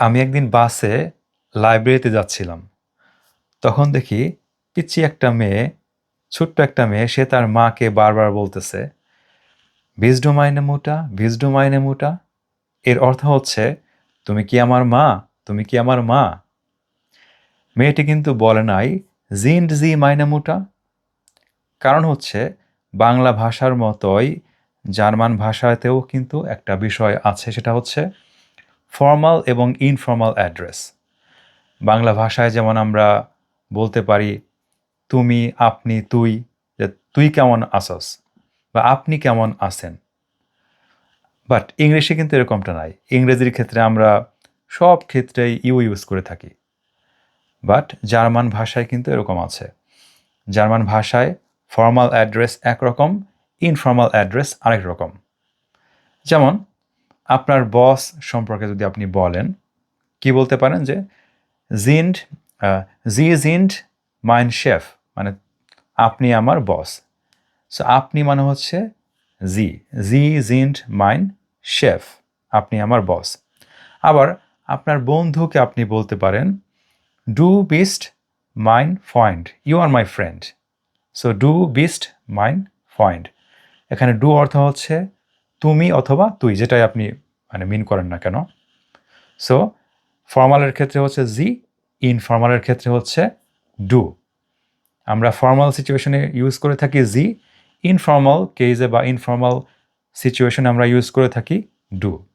আমি একদিন বাসে লাইব্রেরিতে যাচ্ছিলাম। তখন দেখি পিচ্চি একটা মেয়ে, ছোট্ট একটা মেয়ে, সে তার মাকে বারবার বলতেছে, "Bist du meine Mutter? Bist du meine Mutter?" এর অর্থ হচ্ছে, "তুমি কি আমার মা? তুমি কি আমার মা?" মেয়েটি কিন্তু বলে নাই, "Sind Sie meine Mutter?" কারণ হচ্ছে বাংলা ভাষার মতোই জার্মান ভাষাতেও কিন্তু একটা বিষয় আছে, সেটা হচ্ছে ফর্মাল এবং ইনফর্মাল অ্যাড্রেস। বাংলা ভাষায় যেমন আমরা বলতে পারি তুমি, আপনি, তুই, যে তুই কেমন আছস বা আপনি কেমন আছেন। বাট ইংলিশে কিন্তু এরকমটা নাই। ইংরেজির ক্ষেত্রে আমরা সব ক্ষেত্রেই ইউ ইউজ করে থাকি। বাট জার্মান ভাষায় কিন্তু এরকম আছে। জার্মান ভাষায় ফর্মাল অ্যাড্রেস একরকম, ইনফর্মাল অ্যাড্রেস আরেক রকম। যেমন আপনার বস সম্পর্কে যদি আপনি বলেন, কি বলতে পারেন যে জিন্ড জি জিন্ড মাইন শেফ, মানে আপনি আমার বস। সো আপনি মানে হচ্ছে জি, জি জিন্ড মাইন শেফ, আপনি আমার বস। আবার আপনার বন্ধুকে আপনি বলতে পারেন do best mine friend, you are my friend. So do best mine friend, এখানে ডু অর্থ হচ্ছে তুমি অথবা তুই, যেটাই আপনি মানে মিন করেন না কেন। সো ফর্মালের ক্ষেত্রে হচ্ছে জি, ইনফর্মালের ক্ষেত্রে হচ্ছে ডু। আমরা ফর্মাল সিচুয়েশনে ইউজ করে থাকি জি, ইনফর্মাল কেসে বা ইনফর্মাল সিচুয়েশনে আমরা ইউজ করে থাকি ডু।